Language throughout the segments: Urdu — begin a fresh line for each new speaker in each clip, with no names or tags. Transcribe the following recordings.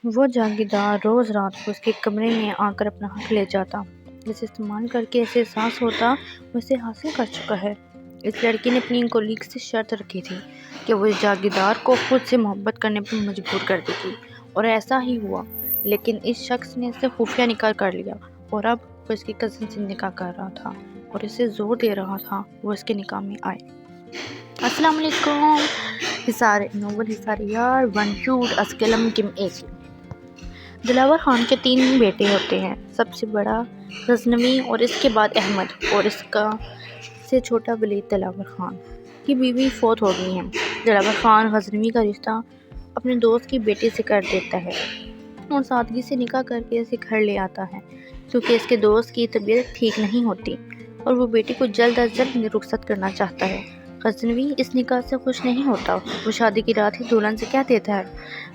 وہ جاگیردار روز رات کو اس کے کمرے میں آ کر اپنا حق لے جاتا، جسے استعمال کر کے اسے احساس ہوتا وہ اسے حاصل کر چکا ہے۔ اس لڑکی نے اپنی کولیگ سے شرط رکھی تھی کہ وہ اس جاگیردار کو خود سے محبت کرنے پر مجبور کر دے گی، اور ایسا ہی ہوا۔ لیکن اس شخص نے اس سے خفیہ نکاح کر لیا، اور اب وہ اس کی کزن سے نکاح کر رہا تھا اور اسے زور دے رہا تھا وہ اس کے نکاح میں آئے۔ السلام علیکم حصار نوبل حصار یار ون شوٹ اسکلم کم ایسی۔ دلاور خان کے 3 بیٹے ہوتے ہیں، سب سے بڑا غزنوی اور اس کے بعد احمد، اور اس کا سے چھوٹا ولید دلاور خان کی بیوی فوت ہو گئی ہیں۔ دلاور خان غزنوی کا رشتہ اپنے دوست کی بیٹی سے کر دیتا ہے اور سادگی سے نکاح کر کے اسے گھر لے آتا ہے، کیونکہ اس کے دوست کی طبیعت ٹھیک نہیں ہوتی اور وہ بیٹی کو جلد از جلد رخصت کرنا چاہتا ہے۔ غزنوی اس نکاح سے خوش نہیں ہوتا۔ وہ شادی کی رات ہی دلہن سے کہہ دیتا ہے،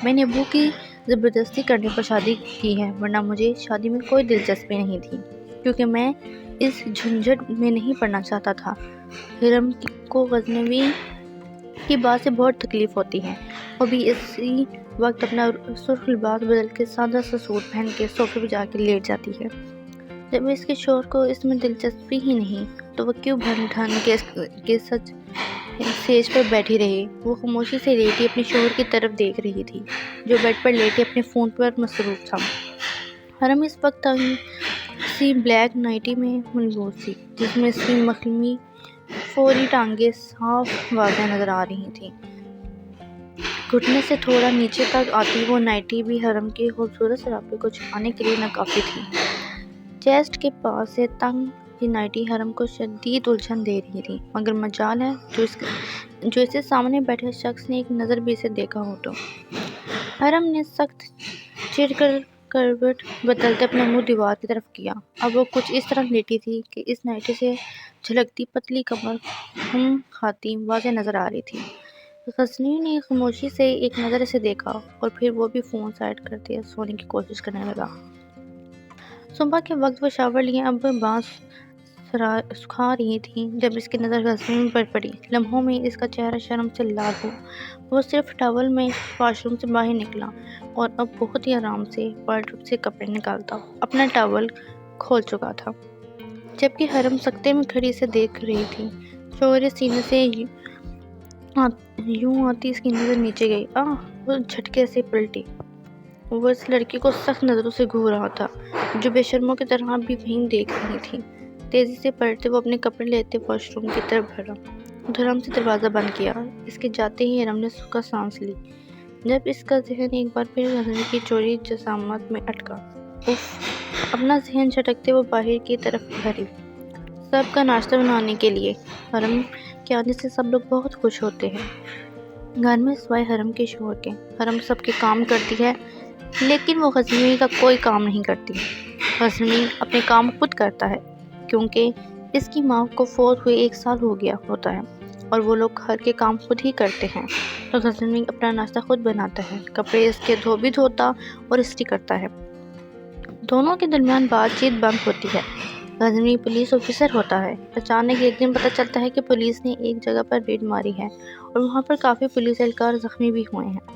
میں نے ابو کی زبردستی کرنے پر شادی کی ہے، ورنہ مجھے شادی میں کوئی دلچسپی نہیں تھی، کیونکہ میں اس جھنجھٹ میں نہیں پڑنا چاہتا تھا۔ ہرم کو غزنوی کی بات سے بہت تکلیف ہوتی ہے۔ وہ بھی اسی وقت اپنا سرخ لباس بدل کے سادہ سا سوٹ پہن کے صوفے پہ جا کے لیٹ جاتی ہے۔ جب اس کے شوہر کو اس میں دلچسپی ہی نہیں تو وہ کیوں بھن ٹھن کے سچ سیج پر بیٹھی رہی۔ وہ خاموشی سے لیٹی اپنے شوہر کی طرف دیکھ رہی تھی، جو بیڈ پر لیٹے اپنے فون پر مصروف تھا۔ ہرم اس وقت سی بلیک نائٹی میں ملبوس تھی، جس میں اس کی مخملی فوری ٹانگیں صاف واضح نظر آ رہی تھیں۔ گھٹنے سے تھوڑا نیچے تک آتی وہ نائٹی بھی ہرم کے خوبصورت سراپے کو چھپانے کے لیے ناکافی تھی۔ چیسٹ کے پاس سے تنگ یہ نائٹی ہرم کو شدید الجھن دے رہی تھی، مگر مجال ہے جو اسے سامنے بیٹھے شخص نے ایک نظر بھی اسے دیکھا ہو تو۔ ہرم نے سخت چڑھ کر کروٹ بدلتے اپنا منہ دیوار کی طرف کیا۔ اب وہ کچھ اس طرح لیٹی تھی کہ اس نائٹی سے جھلکتی پتلی کمر خم کھاتی واضح نظر آ رہی تھی۔ غزنوی نے خاموشی سے ایک نظر اسے دیکھا اور پھر وہ بھی فون سائڈ کر دیا، سونے کی کوشش کرنے لگا۔ صبح کے وقت وہ شاور لیے اب بانس سکھا رہی تھی جب اس کی نظر غزنوی پر پڑی۔ لمحوں میں اس کا چہرہ شرم سے لال ہوا۔ وہ صرف ٹاول میں واش روم سے باہر نکلا اور اب بہت ہی آرام سے وارڈروب سے کپڑے نکالتا اپنا ٹاول کھول چکا تھا، جبکہ ہرم سکتے میں کھڑی اسے دیکھ رہی تھی۔ شوہر سینے سے یوں آتی اس کی نظر نیچے گئی۔ وہ جھٹکے سے پلٹی۔ وہ اس لڑکی کو سخت نظروں سے گھور رہا تھا، جو بے شرموں کی طرح بھی وہیں دیکھ رہی تھی۔ تیزی سے پلٹتے وہ اپنے کپڑے لیتے واش روم کی طرف بڑھا اور دھڑام سے دروازہ بند کیا۔ اس کے جاتے ہی ہرم نے سکھا سانس لی، جب اس کا ذہن ایک بار پھر غزنوی کی چوری جسامت میں اٹکا۔ اپنا ذہن جھٹکتے وہ باہر کی طرف بڑھی، سب کا ناشتہ بنانے کے لیے۔ ہرم کے آنے سے سب لوگ بہت خوش ہوتے ہیں گھر میں سوائے ہرم کے شوہر کے۔ ہرم سب کے کام کرتی ہے، لیکن وہ غزنوی کا کوئی کام نہیں کرتی۔ غزنوی اپنے کام خود کرتا ہے، کیونکہ اس کی ماں کو فوت ہوئے 1 سال ہو گیا ہوتا ہے اور وہ لوگ گھر کے کام خود ہی کرتے ہیں۔ تو غزنوی اپنا ناشتہ خود بناتا ہے، کپڑے اس کے بھی دھوتا اور استری کرتا ہے۔ دونوں کے درمیان بات چیت بند ہوتی ہے۔ غزنوی پولیس آفیسر ہوتا ہے۔ اچانک ایک دن پتہ چلتا ہے کہ پولیس نے ایک جگہ پر ریڈ ماری ہے اور وہاں پر کافی پولیس اہلکار زخمی بھی ہوئے ہیں۔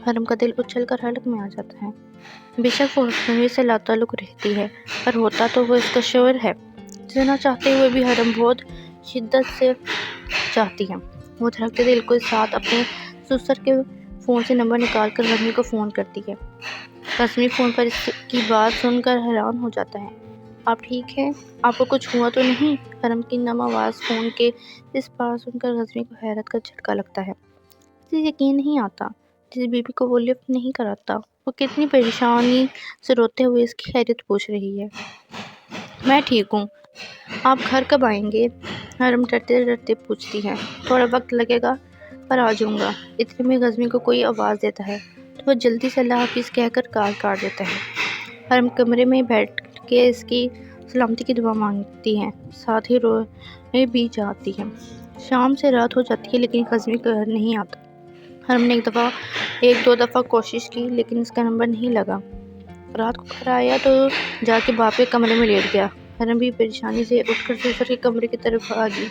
ہرم کا دل اچھل کر حلق میں آ جاتا ہے۔ بے شک وہ غزنوی سے لاتعلق رہتی ہے، پر ہوتا تو وہ اس کا شوہر ہے، جسے نہ چاہتے ہوئے بھی ہرم بہت شدت سے چاہتی ہے۔ وہ دھڑکتے دل کے ساتھ اپنے سسر کے فون سے نمبر نکال کر غزنوی کو فون کرتی ہے۔ غزنوی فون پر اس کی بات سن کر حیران ہو جاتا ہے۔ آپ ٹھیک ہیں؟ آپ کو کچھ ہوا تو نہیں؟ ہرم کی نم آواز فون کے اس پار سن کر غزنوی کو حیرت کا جھٹکا لگتا ہے۔ اسے یقین نہیں آتا، جس بیوی کو وہ لفٹ نہیں کراتا، وہ کتنی پریشانی سے روتے ہوئے اس کی خیریت پوچھ رہی ہے۔ میں ٹھیک ہوں، آپ گھر کب آئیں گے؟ ہرم ڈرتے ڈرتے پوچھتی ہے۔ تھوڑا وقت لگے گا، پر آ جاؤں گا۔ اتنے میں غزنوی کو کوئی آواز دیتا ہے تو وہ جلدی سے اللہ حافظ کہہ کر کال کاٹ دیتا ہے۔ ہرم کمرے میں بیٹھ کے اس کی سلامتی کی دعا مانگتی ہے، ساتھ ہی روئے بھی جاتی ہے۔ شام سے رات ہو جاتی ہے، لیکن غزنوی گھر نہیں آتا۔ ہرم نے 1-2 دفعہ کوشش کی، لیکن اس کا نمبر نہیں لگا۔ رات کو گھر آیا تو جا کے باپ کے کمرے میں لیٹ گیا۔ ہرم بھی پریشانی سے اٹھ کر سسر کے کمرے کی طرف بھاگی،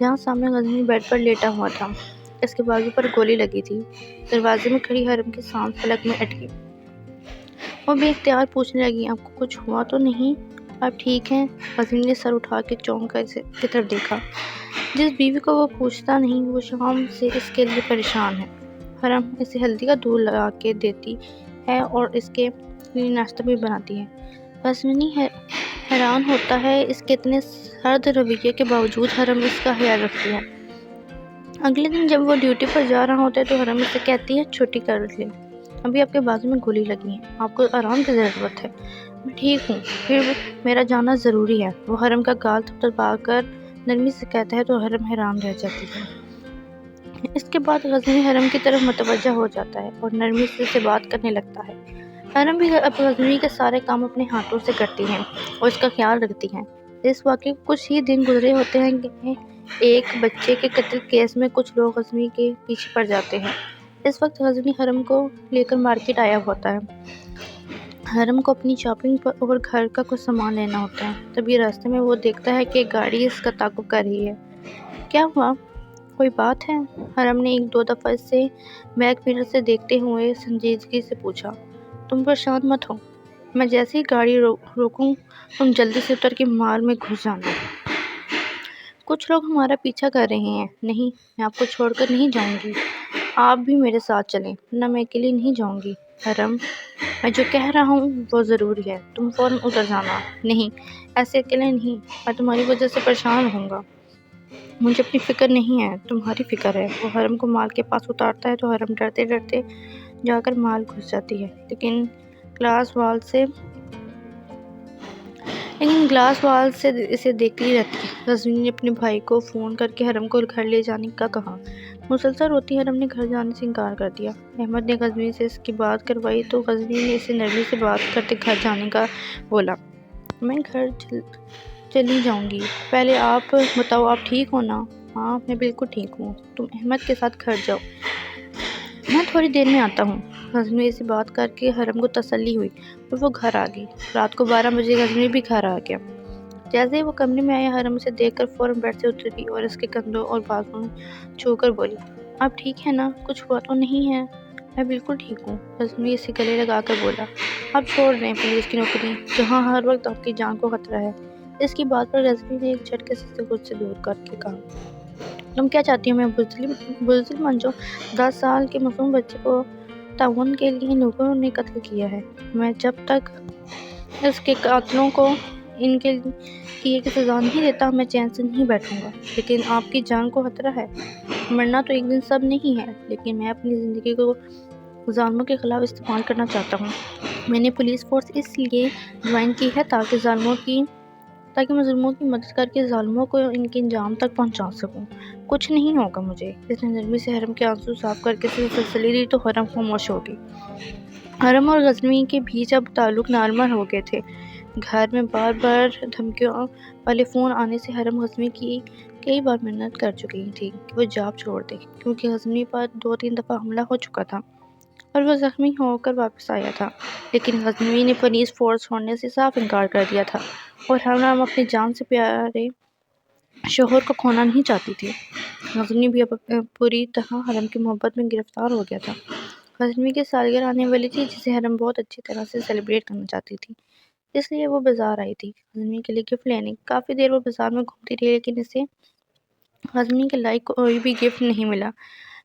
جہاں سامنے غزنوی بیڈ پر لیٹا ہوا تھا۔ اس کے بازو پر گولی لگی تھی۔ دروازے میں کھڑی ہرم کی سانس پلک میں اٹکی۔ وہ بے اختیار پوچھنے لگی، آپ کو کچھ ہوا تو نہیں؟ آپ ٹھیک ہیں؟ غزنوی نے سر اٹھا کے چونک کر اسے کی طرف دیکھا۔ جس بیوی کو وہ پوچھتا نہیں وہ شام سے اس کے لیے پریشان ہے۔ حرم اسے ہلدی کا دودھ لگا کے دیتی ہے اور اس کے لیے ناشتہ بھی بناتی ہے۔ غزنوی حیران ہوتا ہے اس کے اتنے سرد رویے کے باوجود حرم اس کا خیال رکھتی ہے۔ اگلے دن جب وہ ڈیوٹی پر جا رہا ہوتا ہے تو حرم اسے کہتی ہے، چھٹی کر لیں، ابھی آپ کے بازو میں گولی لگی ہے، آپ کو آرام کی ضرورت ہے۔ میں ٹھیک ہوں، پھر میرا جانا ضروری ہے، وہ حرم کا گال تھپتھپا کر نرمی سے کہتا ہے تو حرم حیران رہ جاتی ہے۔ اس کے بعد غزنوی حرم کی طرف متوجہ ہو جاتا ہے اور نرمی سے اسے بات کرنے لگتا ہے۔ حرم بھی اب غزنوی کے سارے کام اپنے ہاتھوں سے کرتی ہیں اور اس کا خیال رکھتی ہیں۔ اس واقعے کو کچھ ہی دن گزرے ہوتے ہیں کہ ایک بچے کے قتل کیس میں کچھ لوگ غزنوی کے پیچھے پڑ جاتے ہیں۔ اس وقت غزنوی حرم کو لے کر مارکیٹ آیا ہوتا ہے۔ حرم کو اپنی شاپنگ اور گھر کا کچھ سامان لینا ہوتا ہے، تبھی راستے میں وہ دیکھتا ہے کہ ایک گاڑی اس کا تعاقب کر رہی ہے۔ کیا ہوا؟ کوئی بات ہے؟ حرم نے ایک دو دفعہ اس سے بیک میرر سے دیکھتے ہوئے سنجیدگی سے پوچھا۔ تم پریشان مت ہو، میں جیسے ہی گاڑی روکوں تم جلدی سے اتر کے مال میں گھس جانا۔ کچھ لوگ ہمارا پیچھا کر رہے ہیں۔ نہیں، میں آپ کو چھوڑ کر نہیں جاؤں گی، آپ بھی میرے ساتھ چلیں، ورنہ میں اکیلی نہیں جاؤں گی۔ حرم، میں جو کہہ رہا ہوں وہ ضروری ہے، تم فوراً اتر جانا۔ نہیں، ایسے اکیلے نہیں، میں تمہاری وجہ سے پریشان ہوں گا۔ مجھے اپنی فکر نہیں ہے، تمہاری فکر ہے۔ وہ حرم کو مال کے پاس اتارتا ہے تو حرم ڈرتے ڈرتے جا کر مال گھس جاتی ہے، لیکن گلاس وال سے اسے دیکھتی رہتی ہے۔ غزنوی نے اپنے بھائی کو فون کر کے حرم کو گھر لے جانے کا کہا۔ مسلسل روتی حرم نے گھر جانے سے انکار کر دیا۔ احمد نے غزنوی سے اس کی بات کروائی تو غزنوی نے اسے نرمی سے بات کرتے گھر جانے کا بولا۔ میں گھر چلی جاؤں گی، پہلے آپ بتاؤ آپ ٹھیک ہو نا؟ ہاں، میں بالکل ٹھیک ہوں، تم احمد کے ساتھ گھر جاؤ، میں تھوڑی دیر میں آتا ہوں۔ غزنوی سے بات کر کے حرم کو تسلی ہوئی اور وہ گھر آ گئی۔ رات کو 12 بجے غزنوی بھی گھر آ گیا۔ جیسے ہی وہ کمرے میں آیا حرم اسے دیکھ کر فوراً بیڈ سے اتری اور اس کے کندھوں اور بازوؤں چھو کر بولی، آپ ٹھیک ہیں نا؟ کچھ ہوا تو نہیں ہے؟ میں بالکل ٹھیک ہوں، غزنوی اسے گلے لگا کر بولا۔ آپ چھوڑ دیں پولیس کی نوکری، جہاں ہر وقت آپ کی جان کو خطرہ ہے۔ اس کی بات پر غزنوی نے ایک جھٹکے سے خود سے دور کر کے کہا، تم کیا چاہتی ہو میں بزدل بن جاؤں؟ 10 سال کے معصوم بچے کو تعاون کے لیے لوگوں نے قتل کیا ہے۔ میں جب تک اس کے قاتلوں کو ان کے کیے کی سزا نہیں دیتا میں چین سے نہیں بیٹھوں گا۔ لیکن آپ کی جان کو خطرہ ہے، مرنا تو ایک دن سب نہیں ہے، لیکن میں اپنی زندگی کو ظالموں کے خلاف استعمال کرنا چاہتا ہوں۔ میں نے پولیس فورس اس لیے جوائن کی ہے تاکہ مظلوموں کی مدد کر کے ظالموں کو ان کے انجام تک پہنچا سکوں۔ کچھ نہیں ہوگا مجھے۔ اس نے نرمی سے حرم کے آنسو صاف کر کے اسے تسلی دی تو حرم خاموش ہو گئی۔ حرم اور غزنوی کے بیچ اب تعلق نارمل ہو گئے تھے۔ گھر میں بار بار دھمکیوں والے فون آنے سے حرم غزنوی کی کئی بار منت کر چکی تھی کہ وہ جاب چھوڑ دے، کیونکہ غزنوی پر 2-3 دفعہ حملہ ہو چکا تھا اور وہ زخمی ہو کر واپس آیا تھا، لیکن غزنوی نے پولیس فورس چھوڑنے سے صاف انکار کر دیا تھا اور حرم اپنی جان سے پیارے شوہر کو کھونا نہیں چاہتی تھی۔ غزنوی بھی اب پوری طرح حرم کی محبت میں گرفتار ہو گیا تھا۔ غزنوی کی سالگرہ آنے والی تھی جسے حرم بہت اچھی طرح سے سیلیبریٹ کرنا چاہتی تھی، اس لیے وہ بازار آئی تھی غزنوی کے لیے گفٹ لینے۔ کافی دیر وہ بازار میں گھومتی رہی لیکن اسے غزنوی کے لائق کوئی بھی گفٹ نہیں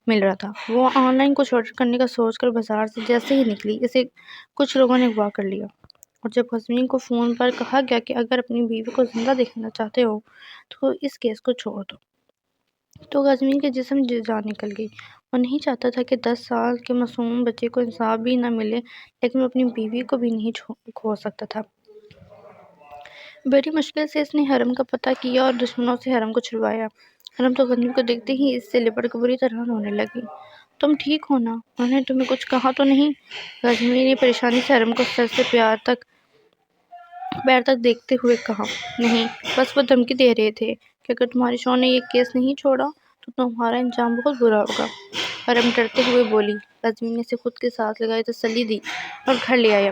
مل رہا تھا۔ وہ آن لائن کچھ آرڈر کرنے کا سوچ کر بازار سے جیسے ہی نکلی اسے کچھ لوگوں نے اغوا کر لیا، اور جب غزنوی کو فون پر کہا گیا کہ اگر اپنی بیوی کو زندہ دیکھنا چاہتے ہو تو اس کیس کو چھوڑ دو، تو غزنوی کے جسم سے جان نکل گئی۔ وہ نہیں چاہتا تھا کہ 10 سال کے معصوم بچے کو انصاف بھی نہ ملے، لیکن وہ اپنی بیوی کو بھی نہیں کھو سکتا تھا۔ بڑی مشکل سے اس نے حرم کا پتہ کیا اور دشمنوں سے حرم کو چھڑوایا۔ حرم تو غزنوی کو دیکھتے ہی اس سے لپٹ کر بری طرح رونے لگی۔ تم ٹھیک ہو نا؟ انہوں نے تمہیں کچھ کہا تو نہیں؟ غزنوی نے پریشانی سے حرم کو سر سے پیر تک دیکھتے ہوئے کہا، نہیں، بس وہ دھمکی دے رہے تھے کہ اگر تمہارے شوہر نے یہ کیس نہیں چھوڑا تو تمہارا انجام بہت برا ہوگا۔ حرم ڈرتے ہوئے بولی۔ غزنوی نے اسے خود کے ساتھ لگائی تسلی دی اور گھر لے آیا۔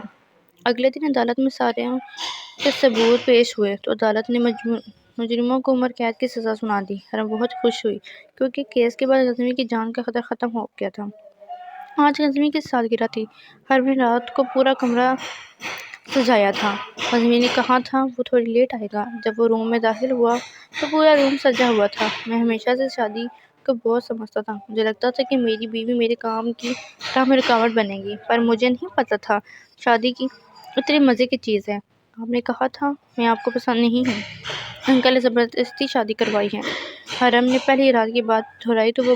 اگلے دن عدالت میں سارے ثبوت پیش ہوئے تو عدالت نے مجرموں کو عمر قید کی سزا سنا دی۔ حرم بہت خوش ہوئی کیونکہ کیس کے بعد غزنوی کی جان کا خطرہ ختم ہو گیا تھا۔ آج غزنی کی سالگرہ تھی۔ ہر نے رات کو پورا کمرہ سجایا تھا۔ غزنی نے کہا تھا وہ تھوڑی لیٹ آئے گا۔ جب وہ روم میں داخل ہوا تو پورا روم سجا ہوا تھا۔ میں ہمیشہ سے شادی کو بہت سمجھتا تھا۔ مجھے لگتا تھا کہ میری بیوی میرے کام کی راہ میں رکاوٹ بنے گی، پر مجھے نہیں پتا تھا شادی کی اتنی مزے کی چیز ہے۔ آپ نے کہا تھا میں آپ کو پسند نہیں ہوں۔ انکل نے زبردستی شادی کروائی ہے۔ حرم نے پہلی رات کی بات دہرائی تو وہ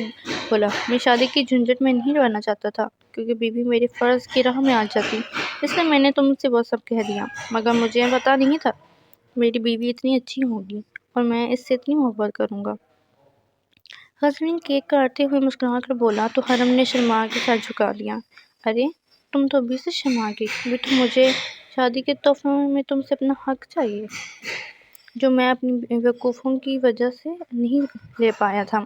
بولا، میں شادی کی جھنجھٹ میں نہیں رہنا چاہتا تھا، کیونکہ بیوی میرے فرض کی راہ میں آ جاتی، اس لیے میں نے تم سے وہ سب کہہ دیا، مگر مجھے پتا نہیں تھا میری بیوی اتنی اچھی ہوگی اور میں اس سے اتنی محبت کروں گا۔ غزنی کیک کاٹتے ہوئے مسکرا کر بولا تو حرم نے شرما کے سر جھکا دیا۔ ارے تم تو ابھی سے شرما گئی بیٹا، مجھے شادی کے تحفے میں تم سے اپنا حق چاہیے، جو میں اپنی بیوقوفیوں کی وجہ سے نہیں لے پایا تھا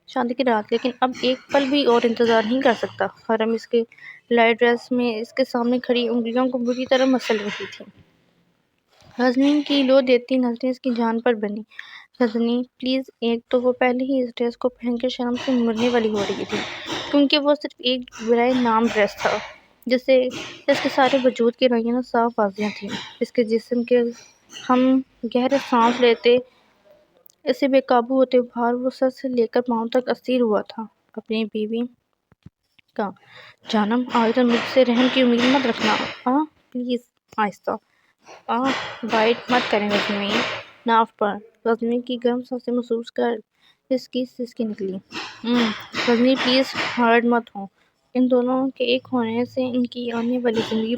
شادی کی رات، لیکن اب ایک پل بھی اور انتظار نہیں کر سکتا۔ حرم اس کے لائٹ ڈریس میں اس کے سامنے کھڑی انگلیوں کو بری طرح مسل رہی تھی۔ غزنی کی لو دیتی نظریں اس کی جان پر بنی۔ غزنی پلیز، ایک تو وہ پہلے ہی اس ڈریس کو پہن کر شرم سے مرنے والی ہو رہی تھی، کیونکہ وہ صرف ایک برائے نام ڈریس تھا، جس سے اس کے سارے وجود کی رنگینیاں صاف واضح تھیں۔ اس کے جسم کے ہم گہرے سانس لیتے، اسے بے قابو ہوتے بھار وہ سر سے لے کر پاؤں تک اسیر ہوا تھا۔ اپنی بیوی کا جانم آئندہ مجھ سے رحم کی امید مت رکھنا، پلیز، آہستہ بائٹ مت کریں غزنی ناف پر۔ غزنی کی گرم سانسیں محسوس کر اس کی سسکی نکلی۔ غزنی پلیز، ہارڈ مت ہو، ان دونوں کے ایک ہونے سے ان کی آنے والی زندگی